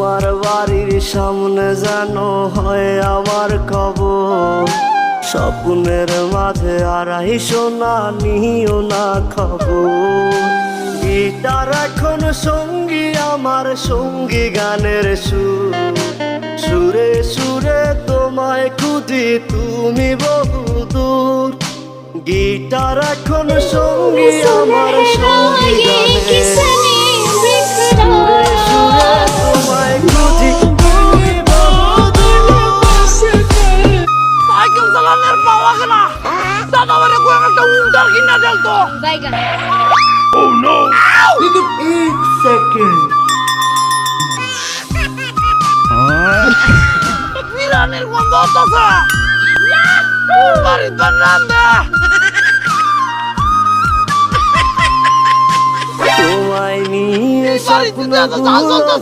তোমার বাড়ির সামনে যেন হয় আমার কবর। স্বপ্নের মাঝে আড়াইশো না নিও না খবর। গিটার এখন সঙ্গী আমার, সঙ্গী গানের সুর। সুরে সুরে তোমায় খুঁজি তুমি বহুদূর। গিটার এখন সঙ্গী আমার, সঙ্গী গানের সুরে সুরে তোমায় খুঁজি তুমি বহুদূর। সাইকেল চালানোর পাওয়া গেলা দাদা বারে কোন একটা উন্টার কিনা দেল তো জায়গা Oh no! एक सेकंड বিরানের গন্ধ হতাছে বাড়ির বান্নান দে তোমায় নিয়ে বাড়িতে তো স্বপ্নগুলো